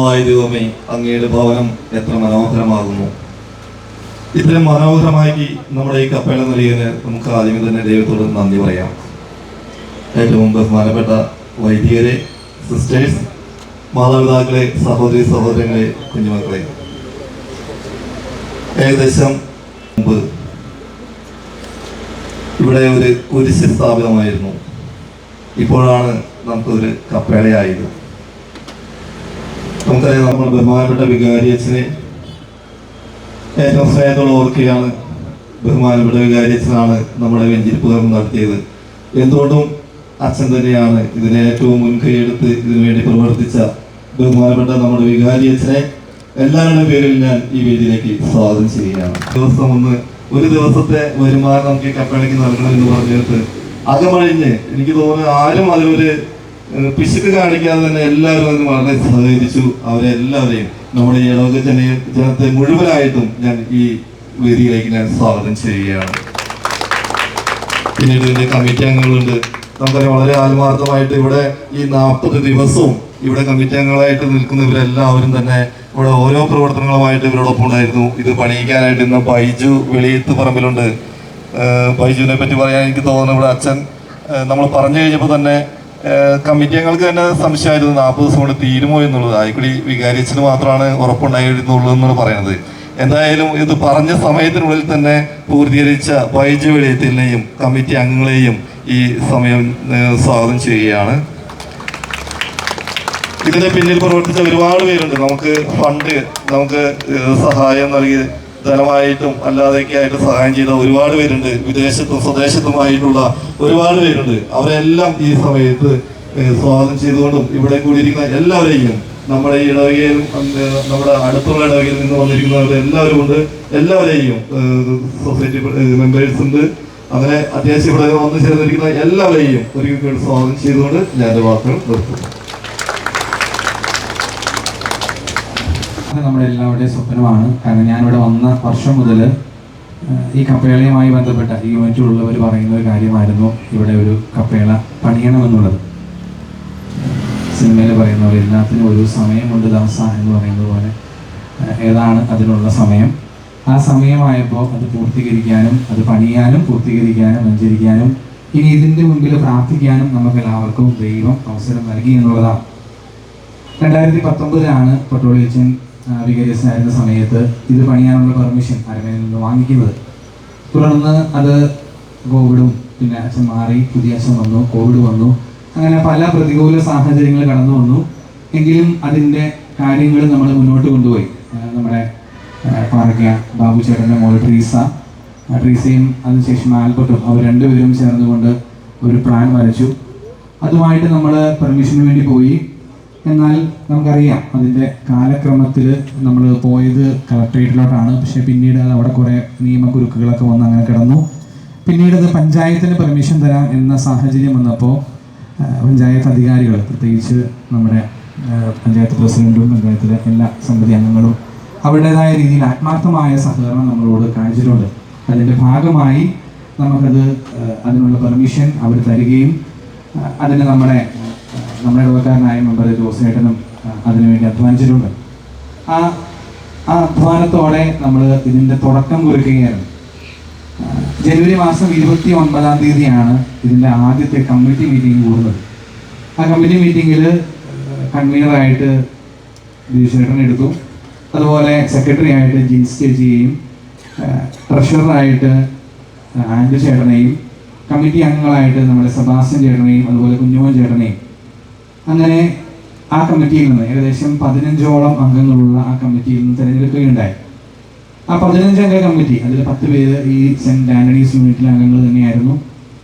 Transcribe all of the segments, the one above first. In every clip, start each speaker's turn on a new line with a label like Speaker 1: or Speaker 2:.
Speaker 1: ബലവാനായ ദൈവമേ, അങ്ങയുടെ ഭവനം എത്ര മനോഹരമാകുന്നു. ഇത്രയും മനോഹരമായി നമ്മുടെ ഈ കപ്പേള നൽകിയതിന് നമുക്ക് ആദ്യമേ തന്നെ ദൈവത്തോട് നന്ദി പറയാം. ഏറ്റവും ബഹുമാനപ്പെട്ട വൈദികരെ, സിസ്റ്റേഴ്സ്, മാതാപിതാക്കളെ, സഹോദരി സഹോദരങ്ങളെ, കുഞ്ഞുമക്കളെ, ഏകദേശം മുമ്പ് ഇവിടെ ഒരു കുരിശ് സ്ഥാപിതമായിരുന്നു. ഇപ്പോഴാണ് നമുക്കൊരു കപ്പേളയായത്. നമുക്കറിയാം, നമ്മൾ ബഹുമാനപ്പെട്ട വികാരി അച്ഛനെ ഏറ്റവും സ്നേഹത്തോടെ ഓർക്കുകയാണ്. ബഹുമാനപ്പെട്ട വികാരി അച്ഛനാണ് നമ്മുടെ വെഞ്ചിരിപ്പ് കർമ്മം നടത്തിയത്. എന്തുകൊണ്ടും അച്ഛൻ തന്നെയാണ് ഇതിനെ ഏറ്റവും മുൻകൈയെടുത്ത് ഇതിനു വേണ്ടി പ്രവർത്തിച്ച ബഹുമാനപ്പെട്ട നമ്മുടെ വികാരി അച്ഛനെ എല്ലാവരുടെ പേരിൽ ഞാൻ ഈ വേദിയിലേക്ക് സ്വാഗതം ചെയ്യുകയാണ്. ഒരു ദിവസത്തെ വരുമാനം നമുക്ക് കപ്പേളയ്ക്ക് നൽകണമെന്ന് പറഞ്ഞിട്ട് അകമഴിഞ്ഞ് എനിക്ക് തോന്നുന്നു ആരും അതിലൊരു പിശുക്ക് കാണിക്കാതെ തന്നെ എല്ലാവരും അതിന് വളരെ സഹകരിച്ചു. അവരെല്ലാവരെയും നമ്മുടെ ഈ ഇടവക ജനത്തെ മുഴുവനായിട്ടും ഞാൻ ഈ വേദിയിലേക്ക് ഞാൻ സ്വാഗതം ചെയ്യുകയാണ്. പിന്നീട് ഇതിന്റെ കമ്മിറ്റി അംഗങ്ങളുണ്ട്. നമുക്കറിയാം, വളരെ ആത്മാർത്ഥമായിട്ട് ഇവിടെ ഈ 40 ദിവസവും ഇവിടെ കമ്മിറ്റി അംഗങ്ങളായിട്ട് നിൽക്കുന്നവരെല്ലാവരും തന്നെ ഇവിടെ ഓരോ പ്രവർത്തനങ്ങളുമായിട്ട് ഇവരോടൊപ്പം ഉണ്ടായിരുന്നു. ഇത് പണിയിക്കാനായിട്ട് ഇന്ന് ബൈജു വെളിയത്ത് പറമ്പിലുണ്ട്. ബൈജുവിനെ പറ്റി പറയാൻ എനിക്ക് തോന്നുന്നു, ഇവിടെ അച്ഛൻ നമ്മൾ പറഞ്ഞു കഴിഞ്ഞപ്പോൾ തന്നെ കമ്മിറ്റി അംഗങ്ങൾക്ക് തന്നെ സംശയമായിരുന്നു 40 ദിവസം കൊണ്ട് തീരുമോ എന്നുള്ളത്. ആയിക്കൂടി വികാരിച്ചിന് മാത്രമാണ് ഉറപ്പുണ്ടായിരുന്നുള്ളൂ എന്നാണ് പറയുന്നത്. എന്തായാലും ഇത് പറഞ്ഞ സമയത്തിനുള്ളിൽ തന്നെ പൂർത്തീകരിച്ച ബൈജു വെളിയത്തിനെയും കമ്മിറ്റി അംഗങ്ങളെയും ഈ സമയം സ്വാഗതം ചെയ്യുകയാണ്. ഇതിന്റെ പിന്നിൽ പ്രവർത്തിച്ച ഒരുപാട് പേരുണ്ട്. നമുക്ക് ഫണ്ട്, നമുക്ക് സഹായം നൽകി ധനമായിട്ടും അല്ലാതെയൊക്കെ ആയിട്ട് സഹായം ചെയ്ത ഒരുപാട് പേരുണ്ട്. വിദേശത്തും സ്വദേശത്തുമായിട്ടുള്ള ഒരുപാട് പേരുണ്ട്. അവരെല്ലാം ഈ സമയത്ത് സ്വാഗതം ചെയ്തുകൊണ്ടും ഇവിടെ കൂടിയിരിക്കുന്ന എല്ലാവരെയും, നമ്മുടെ ഈ ഇടവകയിലും നമ്മുടെ അടുത്തുള്ള ഇടവകയിൽ നിന്ന് വന്നിരിക്കുന്നവർ എല്ലാവരും ഉണ്ട്. എല്ലാവരെയും സൊസൈറ്റി മെമ്പേഴ്സ് ഉണ്ട്. അങ്ങനെ അത്യാവശ്യം ഇവിടെ വന്നു ചേർന്നിരിക്കുന്ന എല്ലാവരെയും ഒരിക്കൽ സ്വാഗതം ചെയ്തുകൊണ്ട് ഞാൻ എൻ്റെ വാക്കുകൾ നിർത്തുന്നു.
Speaker 2: നമ്മുടെ എല്ലാവരുടെയും സ്വപ്നമാണ്. കാരണം ഞാനിവിടെ വന്ന വർഷം മുതൽ ഈ കപ്പേളയുമായി ബന്ധപ്പെട്ട ഈ യൂണിറ്റിലുള്ളവർ പറയുന്ന ഒരു കാര്യമായിരുന്നു ഇവിടെ ഒരു കപ്പേള പണിയണമെന്നുള്ളത്. സിനിമയിൽ പറയുന്ന പോലെ എല്ലാത്തിനും ഒരു സമയമുണ്ട് ദാസ എന്ന് പറയുന്നത് പോലെ ഏതാണ് അതിനുള്ള സമയം. ആ സമയമായപ്പോൾ അത് പൂർത്തീകരിക്കാനും, അത് പണിയാനും, പൂർത്തീകരിക്കാനും, സഞ്ചരിക്കാനും, ഇനി ഇതിൻ്റെ മുമ്പിൽ പ്രാർത്ഥിക്കാനും നമുക്ക് എല്ലാവർക്കും ദൈവം അവസരം നൽകി എന്നുള്ളതാണ്. 2019 പട്ടോളിയച്ചൻ വികാരിയച്ഛനായിരുന്ന സമയത്ത് ഇത് പണിയാനുള്ള പെർമിഷൻ അരമനയിൽ നിന്ന് വാങ്ങിക്കുന്നത്. തുടർന്ന് അത് കോവിഡും, പിന്നെ അച്ഛൻ മാറി, പുതിയ അച്ഛൻ വന്നു, കോവിഡ് വന്നു, അങ്ങനെ പല പ്രതികൂല സാഹചര്യങ്ങൾ കടന്നു വന്നു. എങ്കിലും അതിൻ്റെ കാര്യങ്ങൾ നമ്മൾ മുന്നോട്ട് കൊണ്ടുപോയി. നമ്മുടെ പാറയ്ക്ക ബാബു ചേട്ടൻ്റെ മോൾ ട്രീസയും അതിനുശേഷം ആൽബർട്ടും അവർ രണ്ടുപേരും ചേർന്നുകൊണ്ട് ഒരു പ്ലാൻ വരച്ചു. അതുമായിട്ട് നമ്മൾ പെർമിഷന് വേണ്ടി പോയി. എന്നാൽ നമുക്കറിയാം, അതിൻ്റെ കാലക്രമത്തിൽ നമ്മൾ പോയത് കളക്ട്രേറ്റിലോട്ടാണ്. പക്ഷേ പിന്നീട് അത് അവിടെ കുറേ നിയമക്കുരുക്കുകളൊക്കെ വന്ന് അങ്ങനെ കിടന്നു. പിന്നീട് അത് പഞ്ചായത്തിന് പെർമിഷൻ തരാം എന്ന സാഹചര്യം വന്നപ്പോൾ പഞ്ചായത്ത് അധികാരികൾ, പ്രത്യേകിച്ച് നമ്മുടെ പഞ്ചായത്ത് പ്രസിഡന്റും പഞ്ചായത്തിലെ എല്ലാ സമിതി അംഗങ്ങളും അവരുടേതായ രീതിയിൽ ആത്മാർത്ഥമായ സഹകരണം നമ്മളോട് കാണിച്ചിട്ടുണ്ട്. അതിൻ്റെ ഭാഗമായി നമുക്കത് അതിനുള്ള പെർമിഷൻ അവർ തരികയും അതിന് നമ്മുടെ ഇടവക്കാരനായ മെമ്പർ ജോസേട്ടനും അതിനുവേണ്ടി അധ്വാനിച്ചിട്ടുണ്ട്. ആ അധ്വാനത്തോടെ നമ്മൾ ഇതിൻ്റെ തുടക്കം കുറിക്കുകയായിരുന്നു. ജനുവരി മാസം 29-ാം തീയതിയാണ് ഇതിൻ്റെ ആദ്യത്തെ കമ്മിറ്റി മീറ്റിംഗ് കൂടുന്നത്. ആ കമ്മിറ്റി മീറ്റിങ്ങിൽ കൺവീനറായിട്ട് ദിനേശേട്ടനെ എടുത്തു. അതുപോലെ സെക്രട്ടറി ആയിട്ട് ജിൻസ് ചേച്ചിയെയും, ട്രഷററായിട്ട് ആൻഡ്രു ചേട്ടനെയും, കമ്മിറ്റി അംഗങ്ങളായിട്ട് നമ്മുടെ സെബാസ്റ്റ്യൻ ചേട്ടനെയും അതുപോലെ കുഞ്ഞുമോൻ ചേട്ടനെയും, അങ്ങനെ ആ കമ്മിറ്റിയിൽ നിന്ന് ഏകദേശം 15ഓളം അംഗങ്ങളുള്ള ആ കമ്മിറ്റിയിൽ നിന്ന് തിരഞ്ഞെടുക്കുകയുണ്ടായി. ആ 15 അംഗ കമ്മിറ്റി, അതിൽ 10 പേര് ഈ സെൻറ്റ് ആൻ്റണീസ് യൂണിറ്റിലെ അംഗങ്ങൾ തന്നെയായിരുന്നു.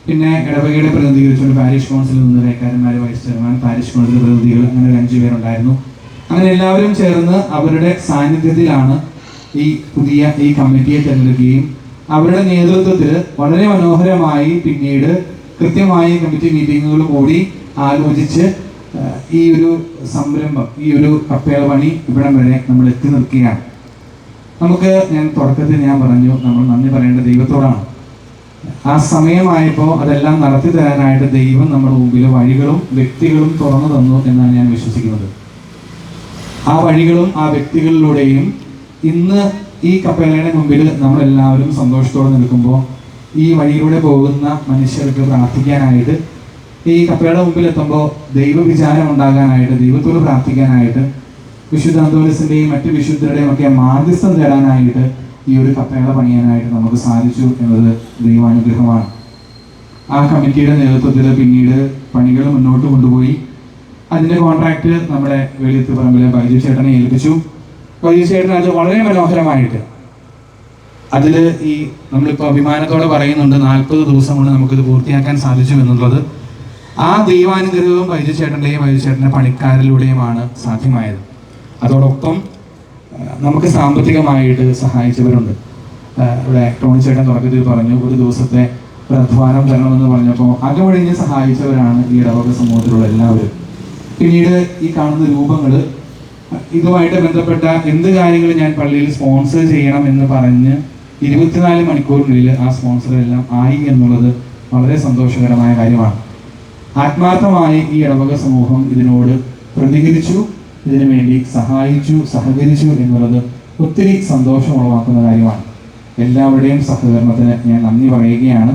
Speaker 2: പിന്നെ ഇടവകയുടെ പ്രതിനിധീകരിച്ചുകൊണ്ട് പാരിഷ് കൗൺസിലിൽ നിന്ന് രേക്കാരന്മാർ, വൈസ് ചെയർമാൻ, പാരിഷ് കൗൺസിൽ പ്രതിനിധികൾ, അങ്ങനെ ഒരു 5 പേരുണ്ടായിരുന്നു. അങ്ങനെ എല്ലാവരും ചേർന്ന് അവരുടെ സാന്നിധ്യത്തിലാണ് ഈ കമ്മിറ്റിയെ തിരഞ്ഞെടുക്കുകയും അവരുടെ നേതൃത്വത്തിൽ വളരെ മനോഹരമായി പിന്നീട് കൃത്യമായി കമ്മിറ്റി മീറ്റിങ്ങുകൾ കൂടി ആലോചിച്ച് ഈ ഒരു സംരംഭം, ഈ ഒരു കപ്പേള പണി ഇവിടം വരെ നമ്മൾ എത്തി നിൽക്കുകയാണ്. ഞാൻ തുടക്കത്തിൽ പറഞ്ഞു, നമ്മൾ നന്ദി പറയേണ്ട ദൈവത്തോടാണ്. ആ സമയമായപ്പോൾ അതെല്ലാം നടത്തി തരാനായിട്ട് ദൈവം നമ്മുടെ മുമ്പിൽ വഴികളും വ്യക്തികളും തുറന്നു തന്നു എന്നാണ് ഞാൻ വിശ്വസിക്കുന്നത്. ആ വഴികളും ആ വ്യക്തികളിലൂടെയും ഇന്ന് ഈ കപ്പേളയുടെ മുമ്പിൽ നമ്മളെല്ലാവരും സന്തോഷത്തോടെ നിൽക്കുമ്പോൾ ഈ വഴിയിലൂടെ പോകുന്ന മനുഷ്യർക്ക് പ്രാർത്ഥിക്കാനായിട്ട്, ഈ കപ്പേളയുടെ മുമ്പിൽ എത്തുമ്പോൾ ദൈവവിചാരം ഉണ്ടാകാനായിട്ട്, ദൈവത്തോട് പ്രാർത്ഥിക്കാനായിട്ട്, വിശുദ്ധ അന്തോണിസിൻ്റെയും മറ്റ് വിശുദ്ധരുടെയും ഒക്കെ മാധ്യസ്ഥം തേടാനായിട്ട് ഈ ഒരു കപ്പേള പണിയാനായിട്ട് നമുക്ക് സാധിച്ചു എന്നത് ദൈവാനുഗ്രഹമാണ്. ആ കമ്മിറ്റിയുടെ നേതൃത്വത്തിൽ പിന്നീട് പണികൾ മുന്നോട്ട് കൊണ്ടുപോയി. അതിൻ്റെ കോൺട്രാക്ട് നമ്മുടെ വെളിയത്തുപറമ്പിലെ ബൈജു ചേട്ടനെ ഏൽപ്പിച്ചു. ബൈജു ചേട്ടൻ അത് വളരെ മനോഹരമായിട്ട് അതിൽ ഈ നമ്മളിപ്പോൾ അഭിമാനത്തോടെ പറയുന്നുണ്ട് 40 ദിവസം കൊണ്ട് നമുക്കിത് പൂർത്തിയാക്കാൻ സാധിച്ചു എന്നുള്ളത് ആ ദൈവാനുഗ്രഹവും ബൈജു ചേട്ടൻ്റെ പണിക്കാരിലൂടെയുമാണ് സാധ്യമായത്. അതോടൊപ്പം നമുക്ക് സാമ്പത്തികമായിട്ട് സഹായിച്ചവരുണ്ട്. ഇവിടെ ടോണി ചേട്ടൻ തുടക്കത്തിൽ പറഞ്ഞു ഒരു ദിവസത്തെ ഒരു അധ്വാനം തരണമെന്ന് പറഞ്ഞപ്പോൾ അകമഴിഞ്ഞ് സഹായിച്ചവരാണ് ഈ ഇടവക സമൂഹത്തിലുള്ള എല്ലാവരും. പിന്നീട് ഈ കാണുന്ന രൂപങ്ങൾ ഇതുമായിട്ട് ബന്ധപ്പെട്ട എന്ത് കാര്യങ്ങൾ ഞാൻ പള്ളിയിൽ സ്പോൺസർ ചെയ്യണം എന്ന് പറഞ്ഞ് 24 മണിക്കൂറിനുള്ളിൽ ആ സ്പോൺസറെല്ലാം ആയി എന്നുള്ളത് വളരെ സന്തോഷകരമായ കാര്യമാണ്. ആത്മാർത്ഥമായി ഈ ഇടവക സമൂഹം ഇതിനോട് പ്രതികരിച്ചു, ഇതിനു വേണ്ടി സഹായിച്ചു, സഹകരിച്ചു എന്നുള്ളത് ഒത്തിരി സന്തോഷമുളവാക്കുന്ന കാര്യമാണ്. എല്ലാവരുടെയും സഹകരണത്തിന് ഞാൻ നന്ദി പറയുകയാണ്.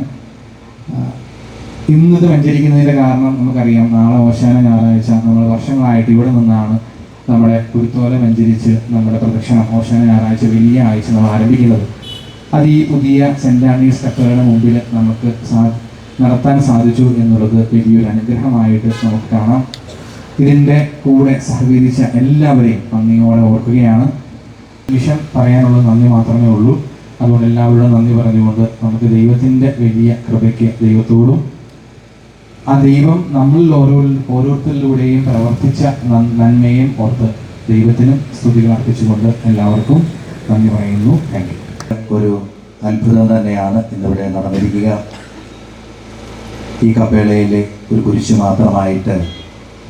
Speaker 2: ഇന്നത് വെഞ്ചരിക്കുന്നതിൻ്റെ കാരണം നമുക്കറിയാം. നാളെ ഓശാന ഞായറാഴ്ച നമ്മൾ വർഷങ്ങളായിട്ട് ഇവിടെ നിന്നാണ് നമ്മുടെ കുരുത്തോല വെഞ്ചരിച്ച് നമ്മുടെ പ്രദക്ഷിണം ഓശാന ഞായറാഴ്ച വലിയ ആഴ്ച നമ്മൾ ആരംഭിക്കുന്നത്. അത് ഈ പുതിയ സെൻറ് ആൻഡ്രീസ് കപ്പേളയുടെ മുമ്പിൽ നമുക്ക് നടത്താൻ സാധിച്ചു എന്നുള്ളത് വലിയൊരു അനുഗ്രഹമായിട്ട് നമുക്ക് കാണാം. ഇതിൻ്റെ കൂടെ സഹകരിച്ച എല്ലാവരെയും നന്ദിയോടെ ഓർക്കുകയാണ്. വിഷം പറയാനുള്ള നന്ദി മാത്രമേ ഉള്ളൂ. അതുകൊണ്ട് എല്ലാവരോടും നന്ദി പറഞ്ഞുകൊണ്ട് നമുക്ക് ദൈവത്തിൻ്റെ വലിയ കൃപയ്ക്ക് ദൈവത്തോടും ആ ദൈവം നമ്മളിൽ ഓരോരുത്തരിലൂടെയും പ്രവർത്തിച്ച നന്മയും ഓർത്ത് ദൈവത്തിനും സ്തുതികൾ അർപ്പിച്ചുകൊണ്ട് എല്ലാവർക്കും നന്ദി പറയുന്നു. Thank you.
Speaker 3: ഒരു അത്ഭുതം തന്നെയാണ് ഇന്നിവിടെ നടന്നിരിക്കുക. ഈ കപ്പേളയിലെ ഒരു കുരിശ് മാത്രമായിട്ട്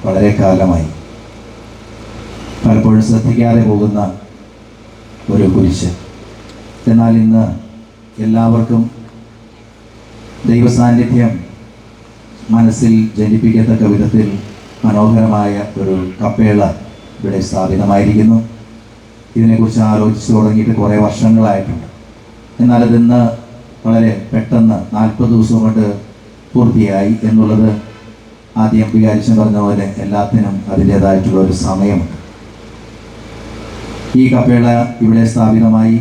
Speaker 3: വളരെ കാലമായി പലപ്പോഴും ശ്രദ്ധിക്കാതെ പോകുന്ന ഒരു കുരിശ്. എന്നാൽ ഇന്ന് എല്ലാവർക്കും ദൈവസാന്നിധ്യം മനസ്സിൽ ജനിപ്പിക്കത്തക്ക വിധത്തിൽ മനോഹരമായ ഒരു കപ്പേള ഇവിടെ സ്ഥാപിതമായിരിക്കുന്നു. ഇതിനെക്കുറിച്ച് ആലോചിച്ച് തുടങ്ങിയിട്ട് കുറേ വർഷങ്ങളായിട്ടുണ്ട്. എന്നാൽ അതിന്ന് വളരെ പെട്ടെന്ന് 40 ദിവസം കൊണ്ട് പൂർത്തിയായി എന്നുള്ളത് ആദ്യം വികാരിച്ചൻ പറഞ്ഞ പോലെ എല്ലാത്തിനും അതിൻ്റേതായിട്ടുള്ള ഒരു സമയമുണ്ട്. ഈ കപ്പേള ഇവിടെ സ്ഥാപിതമായി.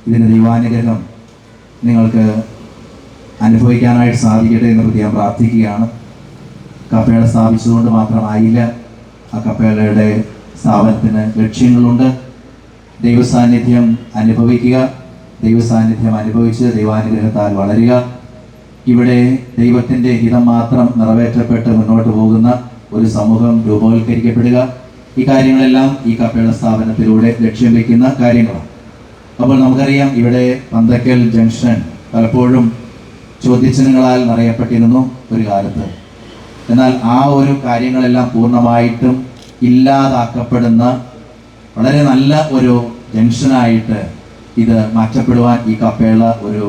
Speaker 3: ഇതിൻ്റെ ദൈവാനുഗ്രഹം നിങ്ങൾക്ക് അനുഭവിക്കാനായിട്ട് സാധിക്കട്ടെ എന്ന് പ്രത്യേകം പ്രാർത്ഥിക്കുകയാണ്. കപ്പേള സ്ഥാപിച്ചതുകൊണ്ട് മാത്രമായില്ല, ആ കപ്പേളയുടെ സ്ഥാപനത്തിന് ലക്ഷ്യങ്ങളുണ്ട്. ദൈവസാന്നിധ്യം അനുഭവിക്കുക, ദൈവസാന്നിധ്യം അനുഭവിച്ച് ദൈവാനുഗ്രഹത്താൽ വളരുക, ഇവിടെ ദൈവത്തിൻ്റെ ഹിതം മാത്രം നിറവേറ്റപ്പെട്ട് മുന്നോട്ട് പോകുന്ന ഒരു സമൂഹം രൂപവൽക്കരിക്കപ്പെടുക. ഈ കാര്യങ്ങളെല്ലാം ഈ കപ്പേള സ്ഥാപനത്തിലൂടെ ലക്ഷ്യം വയ്ക്കുന്ന കാര്യങ്ങളാണ്. അപ്പോൾ നമുക്കറിയാം ഇവിടെ പന്തക്കൽ ജംഗ്ഷൻ പലപ്പോഴും ചോദ്യചിഹ്നങ്ങളാൽ നിറയപ്പെട്ടിരുന്നു ഒരു കാലത്ത്. എന്നാൽ ആ ഒരു കാര്യങ്ങളെല്ലാം പൂർണ്ണമായിട്ടും ഇല്ലാതാക്കപ്പെടുന്ന വളരെ നല്ല ഒരു ജംഗ്ഷനായിട്ട് ഇത് മാറ്റപ്പെടുവാൻ ഈ കപ്പേള ഒരു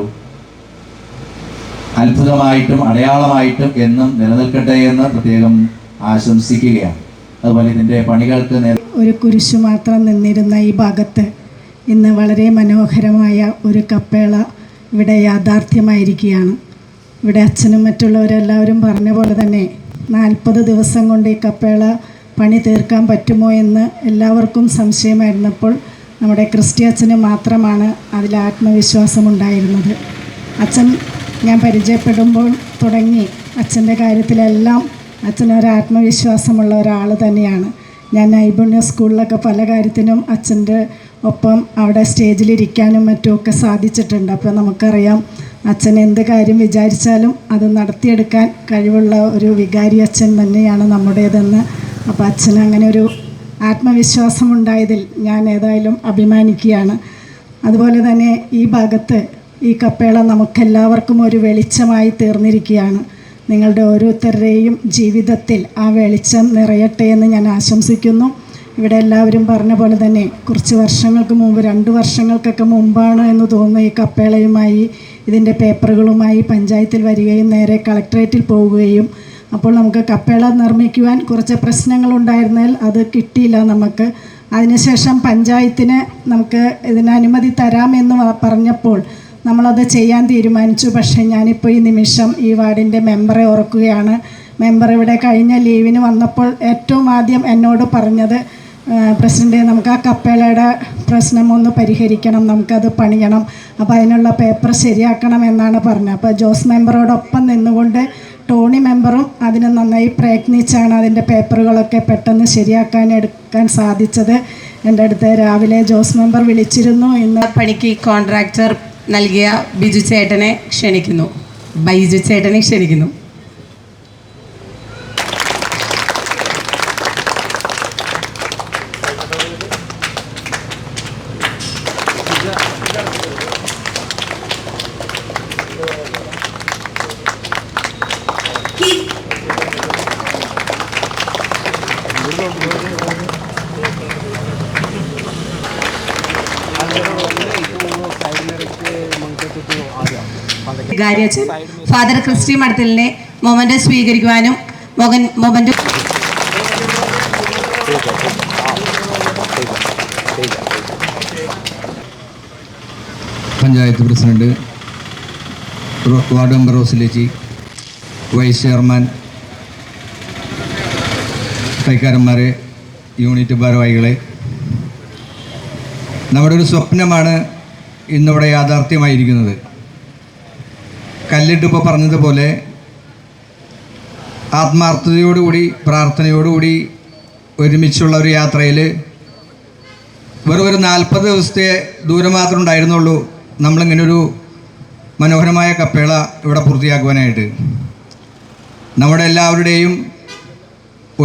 Speaker 3: അത്ഭുതമായിട്ടും അടയാളമായിട്ടും എന്നും നിലനിൽക്കട്ടെ എന്ന് പ്രത്യേകം ആശംസിക്കുകയാണ്. അതുപോലെ ഇതിൻ്റെ പണികൾക്ക്
Speaker 4: ഒരു കുരിശു മാത്രം നിന്നിരുന്ന ഈ ഭാഗത്ത് ഇന്ന് വളരെ മനോഹരമായ ഒരു കപ്പേള ഇവിടെ യാഥാർത്ഥ്യമായിരിക്കുകയാണ്. ഇവിടെ അച്ഛനും മറ്റുള്ളവരെല്ലാവരും പറഞ്ഞ പോലെ തന്നെ 40 ദിവസം കൊണ്ട് ഈ കപ്പേള പണി തീർക്കാൻ പറ്റുമോ എന്ന് എല്ലാവർക്കും സംശയമായിരുന്നപ്പോൾ നമ്മുടെ ക്രിസ്റ്റി അച്ഛന് മാത്രമാണ് അതിൽ ആത്മവിശ്വാസമുണ്ടായിരുന്നത്. അച്ഛൻ ഞാൻ പരിചയപ്പെടുമ്പോൾ തുടങ്ങി അച്ഛൻ്റെ കാര്യത്തിലെല്ലാം അച്ഛനൊരു ആത്മവിശ്വാസമുള്ള ഒരാൾ തന്നെയാണ്. ഞാൻ നൈപുണ്യ സ്കൂളിലൊക്കെ പല കാര്യത്തിനും അച്ഛൻ്റെ ഒപ്പം അവിടെ സ്റ്റേജിലിരിക്കാനും മറ്റുമൊക്കെ സാധിച്ചിട്ടുണ്ട്. അപ്പോൾ നമുക്കറിയാം അച്ഛൻ എന്ത് കാര്യം വിചാരിച്ചാലും അത് നടത്തിയെടുക്കാൻ കഴിവുള്ള ഒരു വികാരി അച്ഛൻ തന്നെയാണ് നമ്മുടേതെന്ന്. അപ്പോൾ അച്ഛന് അങ്ങനെ ഒരു ആത്മവിശ്വാസമുണ്ടായതിൽ ഞാൻ ഏതായാലും അഭിമാനിക്കുകയാണ്. അതുപോലെ തന്നെ ഈ ഭാഗത്ത് ഈ കപ്പേള നമുക്കെല്ലാവർക്കും ഒരു വെളിച്ചമായി തീർന്നിരിക്കുകയാണ്. നിങ്ങളുടെ ഓരോരുത്തരുടെയും ജീവിതത്തിൽ ആ വെളിച്ചം നിറയട്ടെ എന്ന് ഞാൻ ആശംസിക്കുന്നു. ഇവിടെ എല്ലാവരും പറഞ്ഞ പോലെ തന്നെ കുറച്ച് വർഷങ്ങൾക്ക് മുമ്പ് 2 വർഷങ്ങൾക്കൊക്കെ മുമ്പാണ് എന്ന് തോന്നുന്നു ഈ കപ്പേളയുമായി ഇതിൻ്റെ പേപ്പറുകളുമായി പഞ്ചായത്തിൽ വരികയും നേരെ കളക്ടറേറ്റിൽ പോവുകയും അപ്പോൾ നമുക്ക് കപ്പേള നിർമ്മിക്കുവാൻ കുറച്ച് പ്രശ്നങ്ങളുണ്ടായിരുന്നാൽ അത് കിട്ടിയില്ല നമുക്ക്. അതിനുശേഷം പഞ്ചായത്തിന് നമുക്ക് ഇതിന് അനുമതി തരാമെന്ന് പറഞ്ഞപ്പോൾ നമ്മളത് ചെയ്യാൻ തീരുമാനിച്ചു. പക്ഷേ ഞാനിപ്പോൾ ഈ നിമിഷം ഈ വാർഡിൻ്റെ മെമ്പറെ ഓർക്കുകയാണ്. മെമ്പർ ഇവിടെ കഴിഞ്ഞ ലീവിന് വന്നപ്പോൾ ഏറ്റവും ആദ്യം എന്നോട് പറഞ്ഞത്, പ്രസിഡന്റ്, നമുക്ക് ആ കപ്പേളയുടെ പ്രശ്നം ഒന്ന് പരിഹരിക്കണം, നമുക്കത് പണിയണം, അപ്പോൾ അതിനുള്ള പേപ്പർ ശരിയാക്കണം എന്നാണ് പറഞ്ഞത്. അപ്പോൾ ജോസ് മെമ്പറോടൊപ്പം നിന്നുകൊണ്ട് ടോണി മെമ്പറും അതിന് നന്നായി പ്രയത്നിച്ചാണ് അതിൻ്റെ പേപ്പറുകളൊക്കെ പെട്ടെന്ന് എടുക്കാൻ സാധിച്ചത്. എൻ്റെ അടുത്ത് രാവിലെ ജോസ് മെമ്പർ വിളിച്ചിരുന്നു. ഇന്ന്
Speaker 5: പണിക്ക് കോൺട്രാക്ടർ നൽകിയ ബൈജു ചേട്ടനെ ക്ഷണിക്കുന്നു. വികാരിയച്ഛൻ ഫാദർ ക്രിസ്റ്റി മഠത്തിലിനെ മൊമന്റ് സ്വീകരിക്കുവാനും memento
Speaker 6: panchayat president, ward member റോസിലേച്ചി, വൈസ് ചെയർമാൻ, കൈക്കാരന്മാരെ, യൂണിറ്റ് ഭാരവാഹികളെ, നമ്മുടെ ഒരു സ്വപ്നമാണ് ഇന്നിവിടെ യാഥാർത്ഥ്യമായിരിക്കുന്നത്. കല്ലിട്ട് ഇപ്പോൾ പറഞ്ഞതുപോലെ ആത്മാർത്ഥതയോടുകൂടി പ്രാർത്ഥനയോടുകൂടി ഒരുമിച്ചുള്ള ഒരു യാത്രയിൽ വെറും ഒരു 40 ദിവസത്തെ ദൂരം മാത്രമേ ഉണ്ടായിരുന്നുള്ളൂ നമ്മളിങ്ങനൊരു മനോഹരമായ കപ്പേള ഇവിടെ പൂർത്തിയാക്കുവാനായിട്ട്. നമ്മുടെ എല്ലാവരുടെയും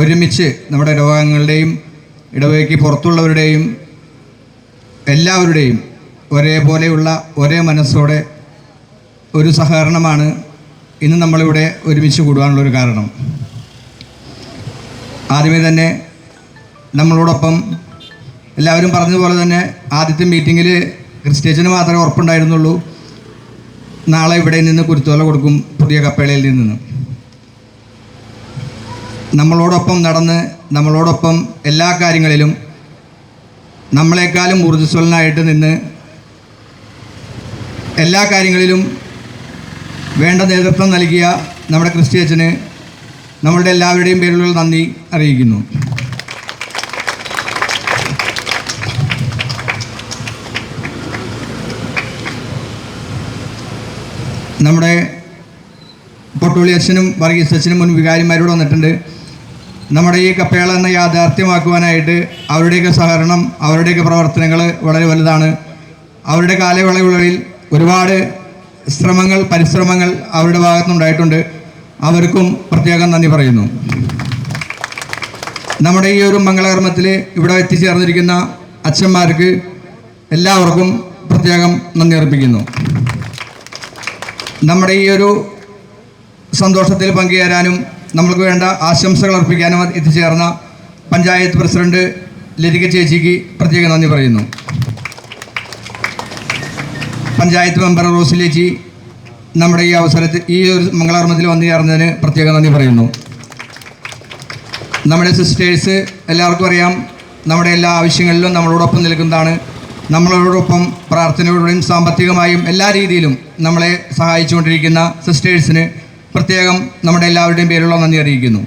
Speaker 6: ഒരുമിച്ച്, നമ്മുടെ രോഗങ്ങളുടെയും ഇടവകയ്ക്ക് പുറത്തുള്ളവരുടെയും എല്ലാവരുടെയും ഒരേപോലെയുള്ള ഒരേ മനസ്സോടെ ഒരു സഹകരണമാണ് ഇന്ന് നമ്മളിവിടെ ഒരുമിച്ച് കൂടുവാനുള്ളൊരു കാരണം. ആദ്യമേ തന്നെ നമ്മളോടൊപ്പം എല്ലാവരും പറഞ്ഞതുപോലെ തന്നെ ആദ്യത്തെ മീറ്റിങ്ങിൽ ക്രിസ്റ്റേച്ചന് മാത്രമേ ഉറപ്പുണ്ടായിരുന്നുള്ളൂ നാളെ ഇവിടെ നിന്ന് കുരുത്തോല കൊടുക്കും പുതിയ കപ്പേളയിൽ നിന്ന്. നമ്മളോടൊപ്പം നടന്ന് നമ്മളോടൊപ്പം എല്ലാ കാര്യങ്ങളിലും നമ്മളെക്കാളും ഊർജ്ജസ്വലനായിട്ട് നിന്ന് എല്ലാ കാര്യങ്ങളിലും വേണ്ട നേതൃത്വം നൽകിയ നമ്മുടെ ക്രിസ്റ്റേച്ചന് നമ്മളുടെ എല്ലാവരുടെയും പേരിലുള്ള നന്ദി അറിയിക്കുന്നു. നമ്മുടെ പൊട്ടുള്ളി അച്ഛനും വർഗീസ് അച്ഛനും മുൻ വികാരിമാരോട് വന്നിട്ടുണ്ട്. നമ്മുടെ ഈ കപ്പേള എന്ന യാഥാർത്ഥ്യമാക്കുവാനായിട്ട് അവരുടെയൊക്കെ സഹകരണം, അവരുടെയൊക്കെ പ്രവർത്തനങ്ങൾ വളരെ വലുതാണ്. അവരുടെ കാലയളവുകളിൽ ഒരുപാട് പരിശ്രമങ്ങൾ അവരുടെ ഭാഗത്തുനിന്നുണ്ടായിട്ടുണ്ട്. അവർക്കും പ്രത്യേകം നന്ദി പറയുന്നു. നമ്മുടെ ഈ ഒരു മംഗളകർമ്മത്തിൽ ഇവിടെ എത്തിച്ചേർന്നിരിക്കുന്ന അച്ഛന്മാർക്ക് എല്ലാവർക്കും പ്രത്യേകം നന്ദി അർപ്പിക്കുന്നു. നമ്മുടെ ഈ ഒരു സന്തോഷത്തിൽ പങ്കുചേരാനും നമ്മൾക്ക് വേണ്ട ആശംസകൾ അർപ്പിക്കാനും എത്തിച്ചേർന്ന പഞ്ചായത്ത് പ്രസിഡന്റ് ലതിക ചേച്ചിക്ക് പ്രത്യേകം നന്ദി പറയുന്നു. പഞ്ചായത്ത് മെമ്പർ റോസിലേച്ചി നമ്മുടെ ഈ അവസരത്തിൽ ഈ ഒരു മംഗളകർമ്മത്തിൽ വന്നു ചേർന്നതിന് പ്രത്യേകം നന്ദി പറയുന്നു. നമ്മുടെ സിസ്റ്റേഴ്സ് എല്ലാവർക്കും അറിയാം, നമ്മുടെ എല്ലാ ആവശ്യങ്ങളിലും നമ്മളോടൊപ്പം നിൽക്കുന്നതാണ്. നമ്മളോടൊപ്പം പ്രാർത്ഥനയോടും സാമ്പത്തികമായും എല്ലാ രീതിയിലും നമ്മളെ സഹായിച്ചുകൊണ്ടിരിക്കുന്ന സിസ്റ്റേഴ്സിന് പ്രത്യേകം നമ്മുടെ എല്ലാവരുടെയും പേരുള്ള നന്ദി അറിയിക്കുന്നു.